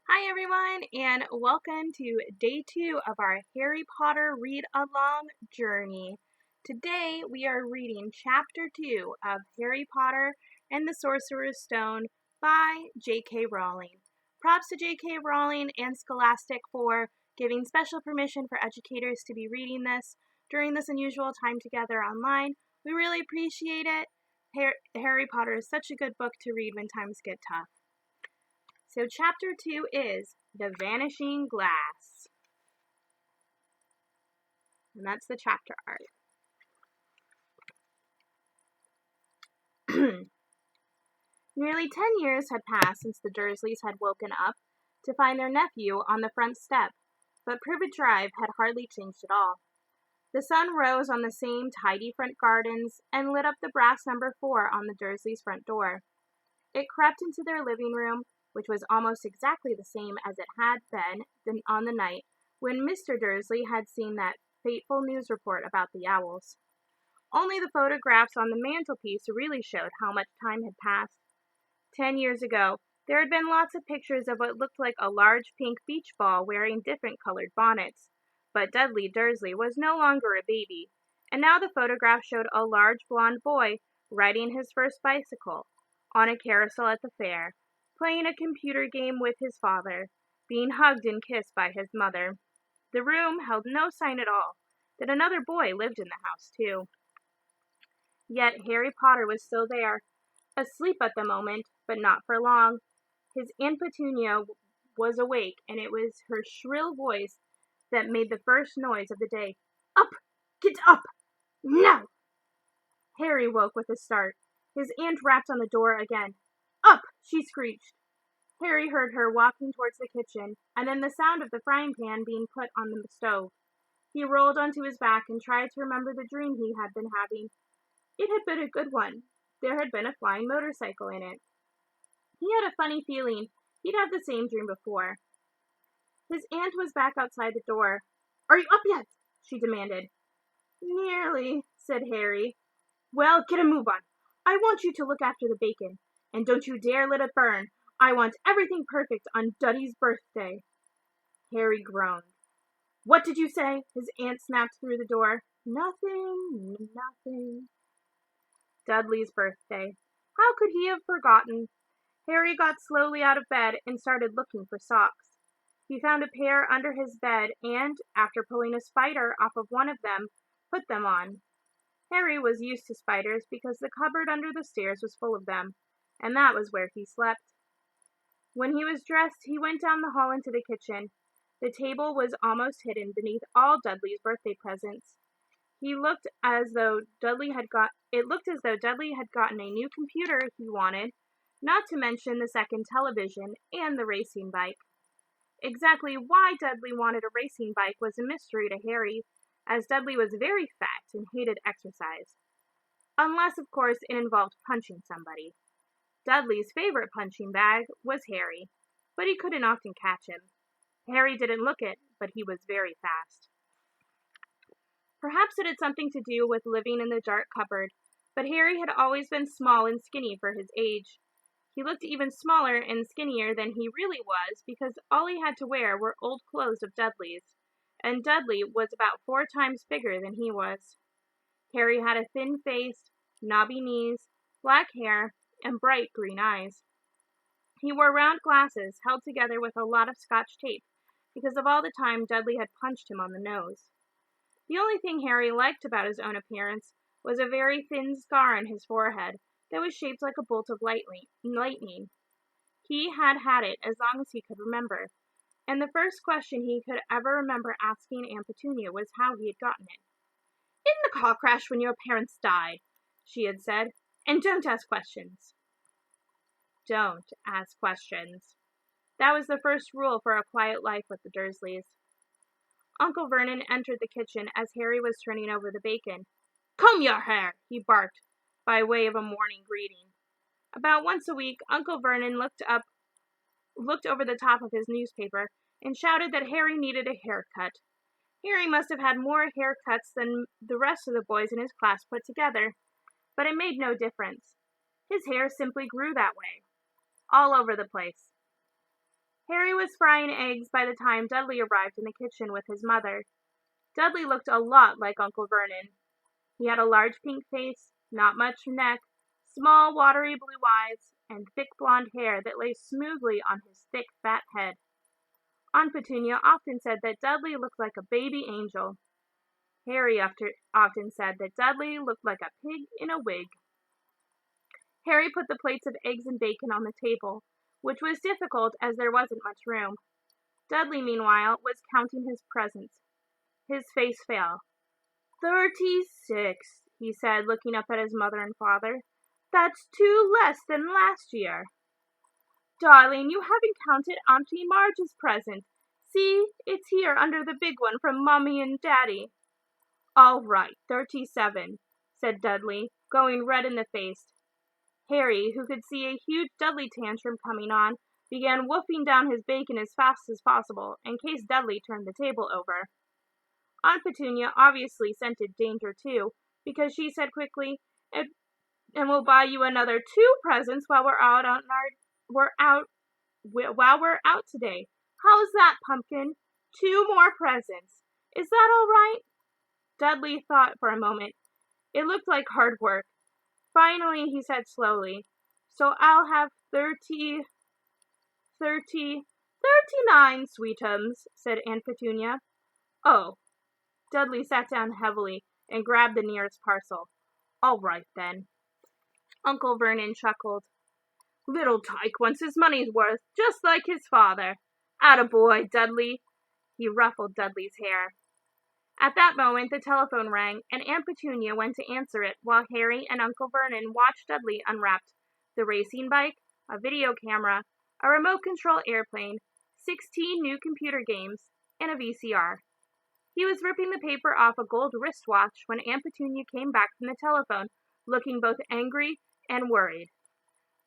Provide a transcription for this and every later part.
Hi everyone, and welcome to day 2 of our Harry Potter read-along journey. Today we are reading chapter 2 of Harry Potter and the Sorcerer's Stone by J.K. Rowling. Props to J.K. Rowling and Scholastic for giving special permission for educators to be reading this during this unusual time together online. We really appreciate it. Harry Potter is such a good book to read when times get tough. So chapter 2 is The Vanishing Glass. And that's the chapter art. Nearly 10 years had passed since the Dursleys had woken up to find their nephew on the front step, but Privet Drive had hardly changed at all. The sun rose on the same tidy front gardens and lit up the brass number 4 on the Dursleys' front door. It crept into their living room, which was almost exactly the same as it had been on the night when Mr. Dursley had seen that fateful news report about the owls. Only the photographs on the mantelpiece really showed how much time had passed. 10 years ago, there had been lots of pictures of what looked like a large pink beach ball wearing different colored bonnets, but Dudley Dursley was no longer a baby, and now the photograph showed a large blond boy riding his first bicycle on a carousel at the fair, playing a computer game with his father, being hugged and kissed by his mother. The room held no sign at all that another boy lived in the house, too. Yet Harry Potter was still there, asleep at the moment, but not for long. His Aunt Petunia was awake, and it was her shrill voice that made the first noise of the day. "Up! Get up! Now!" Harry woke with a start. His aunt rapped on the door again. "Up!" she screeched. Harry heard her walking towards the kitchen, and then the sound of the frying pan being put on the stove. He rolled onto his back and tried to remember the dream he had been having. It had been a good one. There had been a flying motorcycle in it. He had a funny feeling he'd had the same dream before. His aunt was back outside the door. "Are you up yet?" she demanded. "Nearly," said Harry. "Well, get a move on. I want you to look after the bacon, and don't you dare let it burn. I want everything perfect on Dudley's birthday." Harry groaned. "What did you say?" his aunt snapped through the door. Nothing. Dudley's birthday. How could he have forgotten? Harry got slowly out of bed and started looking for socks. He found a pair under his bed and, after pulling a spider off of one of them, put them on. Harry was used to spiders because the cupboard under the stairs was full of them, and that was where he slept. When he was dressed, he went down the hall into the kitchen. The table was almost hidden beneath all Dudley's birthday presents. It looked as though Dudley had gotten a new computer he wanted, not to mention the second television and the racing bike. Exactly why Dudley wanted a racing bike was a mystery to Harry, as Dudley was very fat and hated exercise. Unless, of course, it involved punching somebody. Dudley's favorite punching bag was Harry, but he couldn't often catch him. Harry didn't look it, but he was very fast. Perhaps it had something to do with living in the dark cupboard, but Harry had always been small and skinny for his age. He looked even smaller and skinnier than he really was because all he had to wear were old clothes of Dudley's, and Dudley was about 4 times bigger than he was. Harry had a thin face, knobby knees, black hair, and bright green eyes. He wore round glasses held together with a lot of Scotch tape because of all the time Dudley had punched him on the nose. The only thing Harry liked about his own appearance was a very thin scar on his forehead that was shaped like a bolt of lightning. He had had it as long as he could remember, and the first question he could ever remember asking Aunt Petunia was how he had gotten it. "In the car crash when your parents died," she had said, "and don't ask questions." Don't ask questions. That was the first rule for a quiet life with the Dursleys. Uncle Vernon entered the kitchen as Harry was turning over the bacon. "Comb your hair," he barked, by way of a morning greeting. About once a week, Uncle Vernon looked over the top of his newspaper and shouted that Harry needed a haircut. Harry must have had more haircuts than the rest of the boys in his class put together, but it made no difference. His hair simply grew that way, all over the place. Harry was frying eggs by the time Dudley arrived in the kitchen with his mother. Dudley looked a lot like Uncle Vernon. He had a large pink face, not much neck, small watery blue eyes, and thick blonde hair that lay smoothly on his thick fat head. Aunt Petunia often said that Dudley looked like a baby angel. Harry often said that Dudley looked like a pig in a wig. Harry put the plates of eggs and bacon on the table, which was difficult as there wasn't much room. Dudley, meanwhile, was counting his presents. His face fell. 36, he said, looking up at his mother and father. That's 2 less than last year. Darling, you haven't counted Auntie Marge's present. See, it's here under the big one from Mommy and Daddy. All right, 37, said Dudley, going red in the face. Harry, who could see a huge Dudley tantrum coming on, began wolfing down his bacon as fast as possible, in case Dudley turned the table over. Aunt Petunia obviously scented danger too, because she said quickly, "And we'll buy you another 2 presents while we're out today. How's that, Pumpkin? 2 more presents. Is that all right?" Dudley thought for a moment. It looked like hard work. Finally, he said slowly, "So I'll have 39, sweetums," said Aunt Petunia. "Oh." Dudley sat down heavily and grabbed the nearest parcel. "All right, then." Uncle Vernon chuckled. "Little Tyke wants his money's worth, just like his father. Attaboy, Dudley." He ruffled Dudley's hair. At that moment, the telephone rang, and Aunt Petunia went to answer it while Harry and Uncle Vernon watched Dudley unwrap the racing bike, a video camera, a remote-control airplane, 16 new computer games, and a VCR. He was ripping the paper off a gold wristwatch when Aunt Petunia came back from the telephone, looking both angry and worried.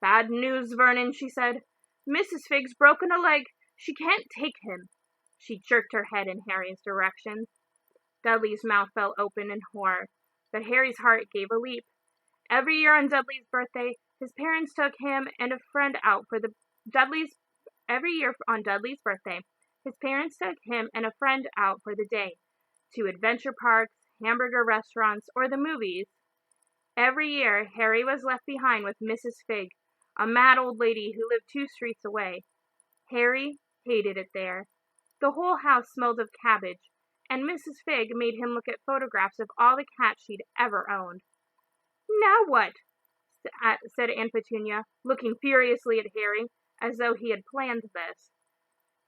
"Bad news, Vernon," she said. "Mrs. Fig's broken a leg. She can't take him." She jerked her head in Harry's direction. Dudley's mouth fell open in horror, but Harry's heart gave a leap. Every year on Dudley's birthday, his parents took him and a friend out for the day, to adventure parks, hamburger restaurants, or the movies. Every year, Harry was left behind with Mrs. Fig, a mad old lady who lived 2 streets away. Harry hated it there. The whole house smelled of cabbage, and Mrs. Fig made him look at photographs of all the cats she'd ever owned. "Now what?" said Aunt Petunia, looking furiously at Harry, as though he had planned this.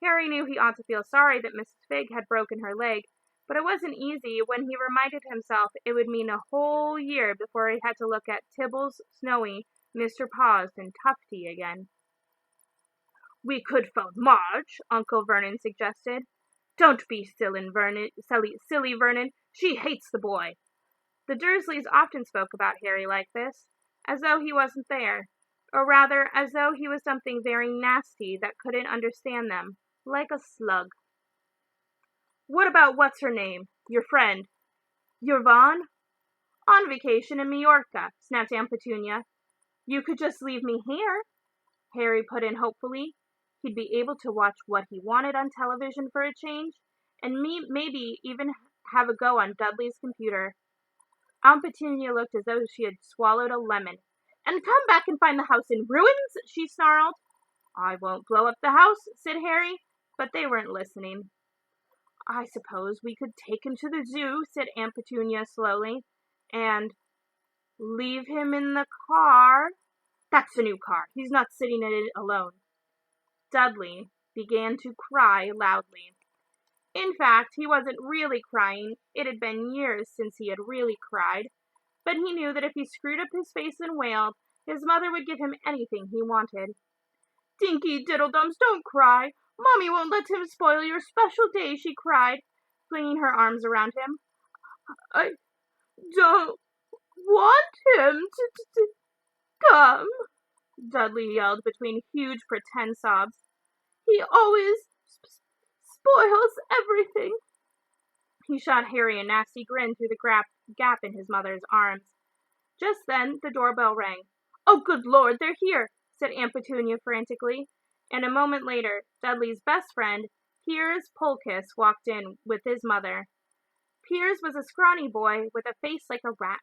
Harry knew he ought to feel sorry that Mrs. Fig had broken her leg, but it wasn't easy when he reminded himself it would mean a whole year before he had to look at Tibbles, Snowy, Mr. Paws, and Tufty again. "We could phone Marge," Uncle Vernon suggested. "Don't be silly, Vernon. She hates the boy." The Dursleys often spoke about Harry like this, as though he wasn't there, or rather, as though he was something very nasty that couldn't understand them, like a slug. "What about what's-her-name, your friend? Your Vaughn?" "On vacation in Majorca," snapped Aunt Petunia. "You could just leave me here," Harry put in hopefully. He'd be able to watch what he wanted on television for a change, and maybe even have a go on Dudley's computer. Aunt Petunia looked as though she had swallowed a lemon. "And come back and find the house in ruins?" she snarled. "I won't blow up the house," said Harry, but they weren't listening. "I suppose we could take him to the zoo," said Aunt Petunia slowly, "and leave him in the car." "That's a new car. He's not sitting in it alone." Dudley began to cry loudly. In fact, he wasn't really crying. It had been years since he had really cried. But he knew that if he screwed up his face and wailed, his mother would give him anything he wanted. "Dinky Diddledums, don't cry. Mommy won't let him spoil your special day," she cried, flinging her arms around him. "I don't want him to come," Dudley yelled between huge pretend sobs. "He always spoils everything." He shot Harry a nasty grin through the gap in his mother's arms. Just then, the doorbell rang. "Oh, good Lord, they're here," said Aunt Petunia frantically. and a moment later, Dudley's best friend, Piers Polkiss, walked in with his mother. Piers was a scrawny boy with a face like a rat.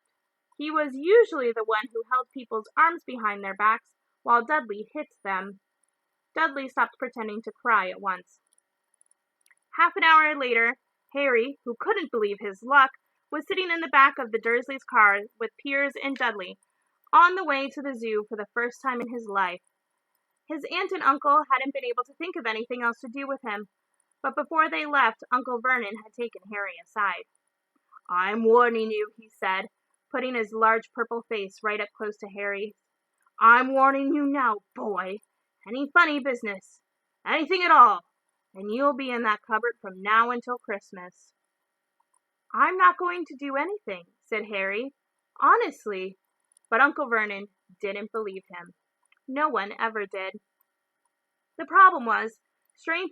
He was usually the one who held people's arms behind their backs while Dudley hit them. Dudley stopped pretending to cry at once. Half an hour later, Harry, who couldn't believe his luck, was sitting in the back of the Dursleys' car with Piers and Dudley, on the way to the zoo for the first time in his life. His aunt and uncle hadn't been able to think of anything else to do with him, but before they left, Uncle Vernon had taken Harry aside. "I'm warning you," he said, putting his large purple face right up close to Harry. "I'm warning you now, boy. Any funny business, anything at all, and you'll be in that cupboard from now until Christmas." "I'm not going to do anything," said Harry. "Honestly." But Uncle Vernon didn't believe him. No one ever did. The problem was, strange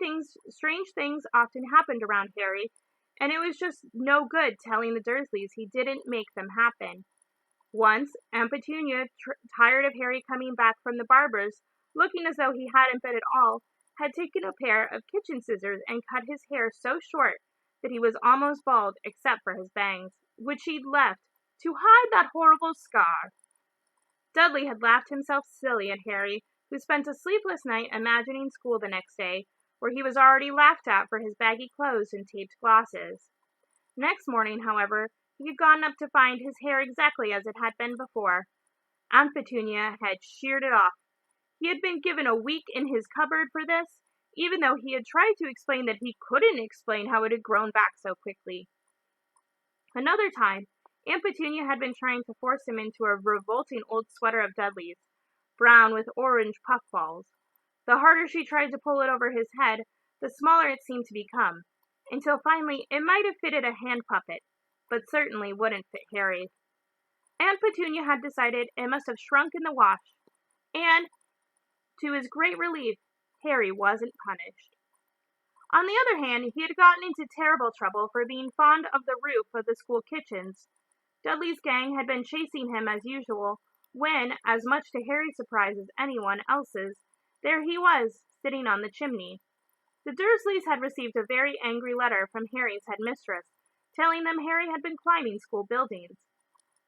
things often happened around Harry, and it was just no good telling the Dursleys he didn't make them happen. Once, Aunt Petunia, tired of Harry coming back from the barber's, looking as though he hadn't been at all, had taken a pair of kitchen scissors and cut his hair so short that he was almost bald except for his bangs, which she'd left to hide that horrible scar. Dudley had laughed himself silly at Harry, who spent a sleepless night imagining school the next day, where he was already laughed at for his baggy clothes and taped glasses. Next morning, however, he had gone up to find his hair exactly as it had been before. Aunt Petunia had sheared it off. He had been given a week in his cupboard for this, even though he had tried to explain that he couldn't explain how it had grown back so quickly. Another time, Aunt Petunia had been trying to force him into a revolting old sweater of Dudley's, brown with orange puffballs. The harder she tried to pull it over his head, the smaller it seemed to become, until finally it might have fitted a hand puppet, but certainly wouldn't fit Harry. Aunt Petunia had decided it must have shrunk in the wash, and, to his great relief, Harry wasn't punished. On the other hand, he had gotten into terrible trouble for being fond of the roof of the school kitchens. Dudley's gang had been chasing him as usual, when, as much to Harry's surprise as anyone else's, there he was, sitting on the chimney. The Dursleys had received a very angry letter from Harry's headmistress, telling them Harry had been climbing school buildings.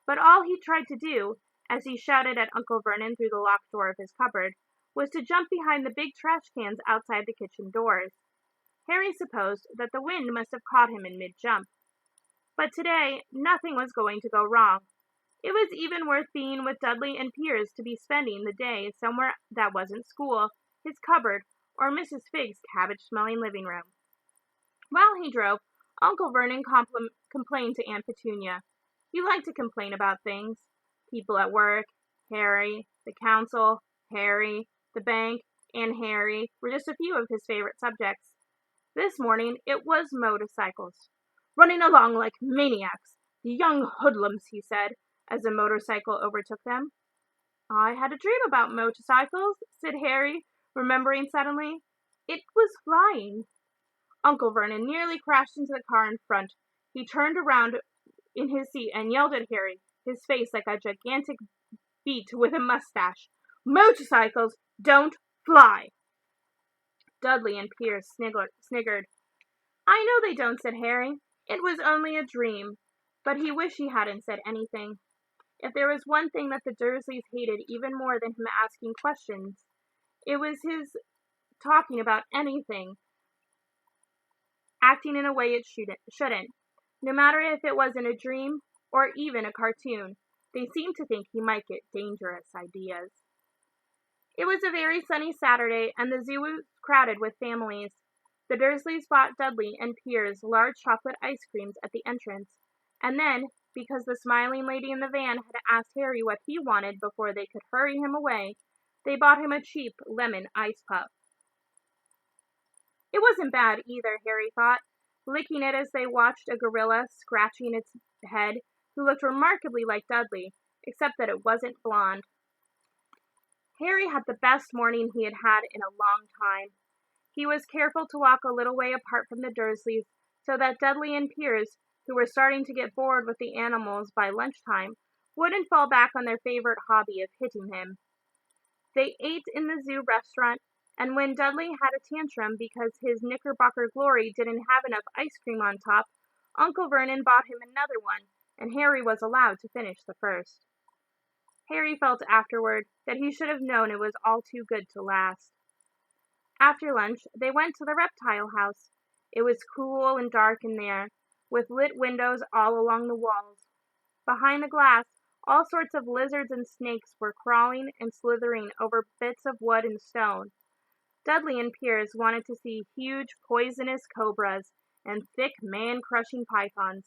But all he tried to do, as he shouted at Uncle Vernon through the locked door of his cupboard, was to jump behind the big trash cans outside the kitchen doors. Harry supposed that the wind must have caught him in mid-jump. But today, nothing was going to go wrong. It was even worth being with Dudley and Piers to be spending the day somewhere that wasn't school, his cupboard, or Mrs. Fig's cabbage-smelling living room. While he drove, Uncle Vernon complained to Aunt Petunia. He liked to complain about things. People at work, Harry, the council, Harry, the bank, and Harry were just a few of his favorite subjects. This morning, it was motorcycles. "Running along like maniacs, the young hoodlums," he said, as a motorcycle overtook them. "I had a dream about motorcycles," said Harry, remembering suddenly. "It was flying." Uncle Vernon nearly crashed into the car in front. He turned around in his seat and yelled at Harry, his face like a gigantic beet with a mustache. "Motorcycles don't fly!" Dudley and Piers sniggered. "I know they don't," said Harry. "It was only a dream." But he wished he hadn't said anything. If there was one thing that the Dursleys hated even more than him asking questions, it was his talking about anything, acting in a way it shouldn't. No matter if it was in a dream or even a cartoon, they seemed to think he might get dangerous ideas. It was a very sunny Saturday, and the zoo was crowded with families. The Dursleys bought Dudley and Piers large chocolate ice creams at the entrance, and then, because the smiling lady in the van had asked Harry what he wanted before they could hurry him away, they bought him a cheap lemon ice puff. It wasn't bad either, Harry thought, licking it as they watched a gorilla scratching its head, who looked remarkably like Dudley, except that it wasn't blonde. Harry had the best morning he had had in a long time. He was careful to walk a little way apart from the Dursleys, so that Dudley and Piers, who were starting to get bored with the animals by lunchtime, wouldn't fall back on their favorite hobby of hitting him. They ate in the zoo restaurant, And when Dudley had a tantrum because his Knickerbocker glory didn't have enough ice cream on top, Uncle Vernon bought him another one, and Harry was allowed to finish the first. Harry felt afterward that he should have known it was all too good to last. After lunch, they went to the reptile house. It was cool and dark in there, with lit windows all along the walls. Behind the glass, all sorts of lizards and snakes were crawling and slithering over bits of wood and stone. Dudley and Piers wanted to see huge, poisonous cobras and thick, man-crushing pythons.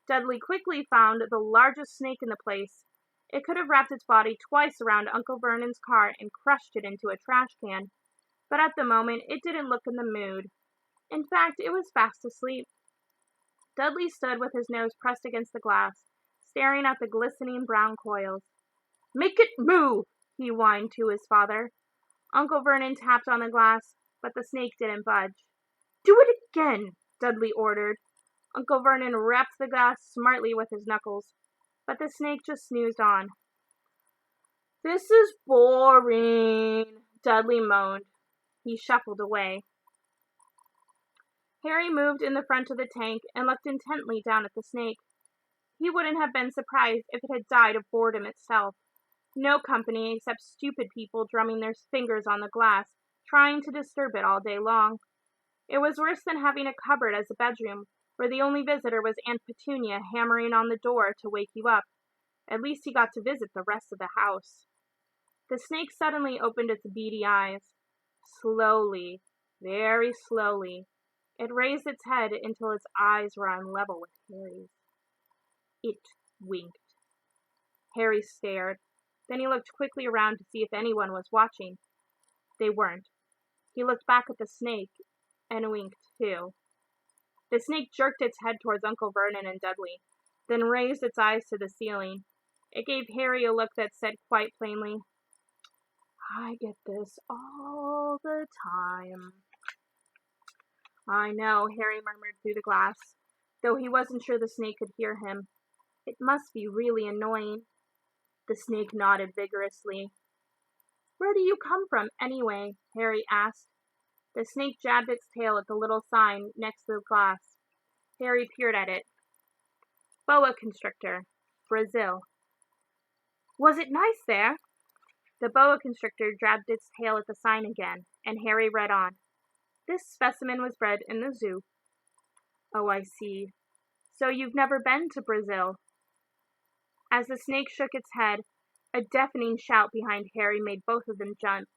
Dudley quickly found the largest snake in the place. It could have wrapped its body twice around Uncle Vernon's car and crushed it into a trash can. But at the moment, it didn't look in the mood. In fact, it was fast asleep. Dudley stood with his nose pressed against the glass, staring at the glistening brown coils. "Make it move!" he whined to his father. Uncle Vernon tapped on the glass, but the snake didn't budge. "Do it again!" Dudley ordered. Uncle Vernon rapped the glass smartly with his knuckles, but the snake just snoozed on. "This is boring," Dudley moaned. He shuffled away. Harry moved in the front of the tank and looked intently down at the snake. He wouldn't have been surprised if it had died of boredom itself. No company except stupid people drumming their fingers on the glass, trying to disturb it all day long. It was worse than having a cupboard as a bedroom, where the only visitor was Aunt Petunia hammering on the door to wake you up. At least he got to visit the rest of the house. The snake suddenly opened its beady eyes. Slowly, very slowly, it raised its head until its eyes were on level with Harry's. It winked. Harry stared. Then he looked quickly around to see if anyone was watching. They weren't. He looked back at the snake and winked too. The snake jerked its head towards Uncle Vernon and Dudley, then raised its eyes to the ceiling. It gave Harry a look that said quite plainly, "I get this all the time." "I know," Harry murmured through the glass, though he wasn't sure the snake could hear him. "It must be really annoying." The snake nodded vigorously. "Where do you come from, anyway?" Harry asked. The snake jabbed its tail at the little sign next to the glass. Harry peered at it. "Boa constrictor, Brazil." "Was it nice there?" The boa constrictor jabbed its tail at the sign again, and Harry read on. "This specimen was bred in the zoo." "Oh, I see. So you've never been to Brazil?" As the snake shook its head, a deafening shout behind Harry made both of them jump.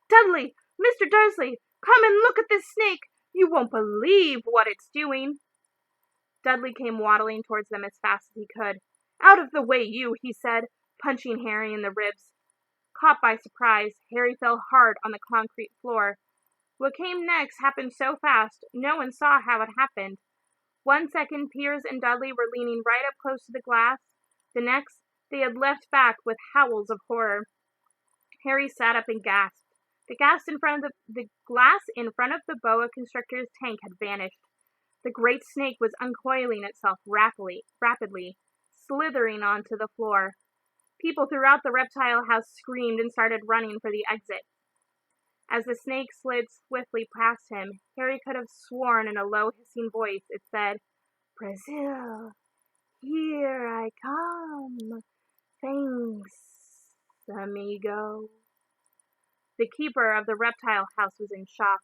"Dudley! Mr. Dursley! Come and look at this snake! You won't believe what it's doing!" Dudley came waddling towards them as fast as he could. "Out of the way, you!" he said, punching Harry in the ribs. Caught by surprise, Harry fell hard on the concrete floor. What came next happened so fast, no one saw how it happened. 1 second, Piers and Dudley were leaning right up close to the glass. The next, they had leapt back with howls of horror. Harry sat up and gasped. The glass in front of the boa constrictor's tank had vanished. The great snake was uncoiling itself rapidly, slithering onto the floor. People throughout the reptile house screamed and started running for the exit. As the snake slid swiftly past him, Harry could have sworn in a low, hissing voice it said, "Brazil, here I come. Thanks, amigo." The keeper of the reptile house was in shock.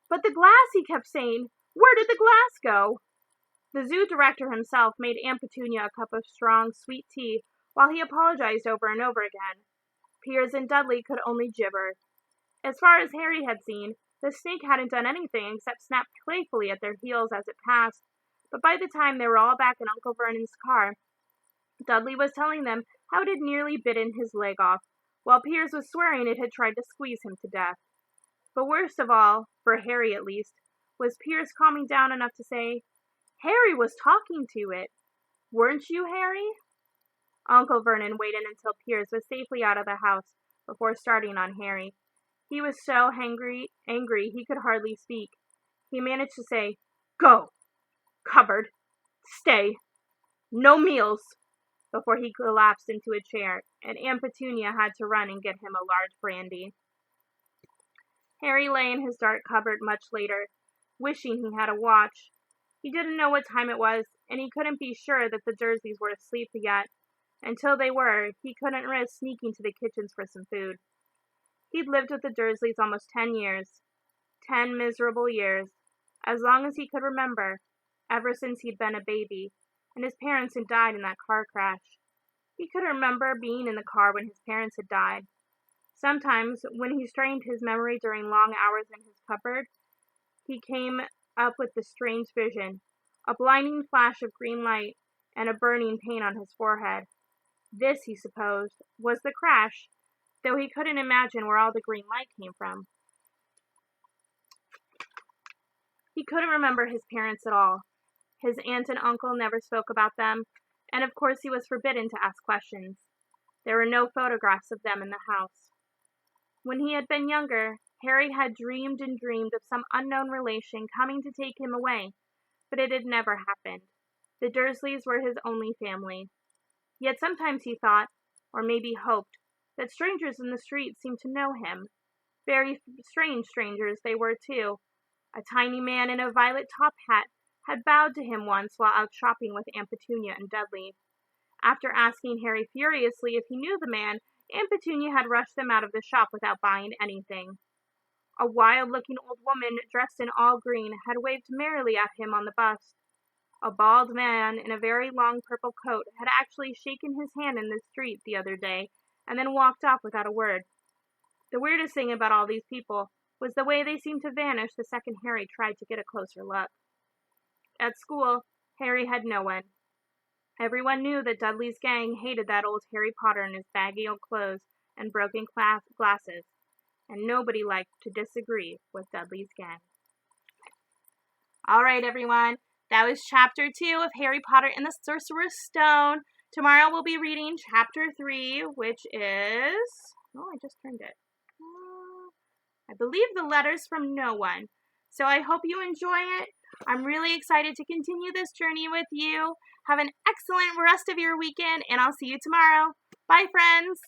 "But the glass," he kept saying. "Where did the glass go?" The zoo director himself made Aunt Petunia a cup of strong, sweet tea while he apologized over and over again. Piers and Dudley could only gibber. As far as Harry had seen, the snake hadn't done anything except snap playfully at their heels as it passed. But by the time they were all back in Uncle Vernon's car, Dudley was telling them how it had nearly bitten his leg off, while Piers was swearing it had tried to squeeze him to death. But worst of all, for Harry at least, was Piers calming down enough to say, "Harry was talking to it. Weren't you, Harry?" Uncle Vernon waited until Piers was safely out of the house before starting on Harry. He was so angry he could hardly speak. He managed to say, "Go! Cupboard! Stay! No meals!" before he collapsed into a chair, and Aunt Petunia had to run and get him a large brandy. Harry lay in his dark cupboard much later, wishing he had a watch. He didn't know what time it was, and he couldn't be sure that the Dursleys were asleep yet. Until they were, he couldn't risk sneaking to the kitchens for some food. He'd lived with the Dursleys almost 10 years. 10 miserable years. As long as he could remember, ever since he'd been a baby, and his parents had died in that car crash. He could remember being in the car when his parents had died. Sometimes, when he strained his memory during long hours in his cupboard, he came up with the strange vision, a blinding flash of green light and a burning pain on his forehead. This, he supposed, was the crash, though he couldn't imagine where all the green light came from. He couldn't remember his parents at all. His aunt and uncle never spoke about them, and of course he was forbidden to ask questions. There were no photographs of them in the house. When he had been younger, Harry had dreamed and dreamed of some unknown relation coming to take him away, but it had never happened. The Dursleys were his only family. Yet sometimes he thought, or maybe hoped, that strangers in the street seemed to know him. Very strange strangers they were, too. A tiny man in a violet top hat had bowed to him once while out shopping with Aunt Petunia and Dudley. After asking Harry furiously if he knew the man, Aunt Petunia had rushed them out of the shop without buying anything. A wild-looking old woman dressed in all green had waved merrily at him on the bus. A bald man in a very long purple coat had actually shaken his hand in the street the other day and then walked off without a word. The weirdest thing about all these people was the way they seemed to vanish the second Harry tried to get a closer look. At school, Harry had no one. Everyone knew that Dudley's gang hated that old Harry Potter in his baggy old clothes and broken glasses, and nobody liked to disagree with Dudley's gang. All right, everyone. That was Chapter 2 of Harry Potter and the Sorcerer's Stone. Tomorrow we'll be reading Chapter 3, which is... Oh, I just turned it. I believe the letters from no one. So I hope you enjoy it. I'm really excited to continue this journey with you. Have an excellent rest of your weekend, and I'll see you tomorrow. Bye, friends.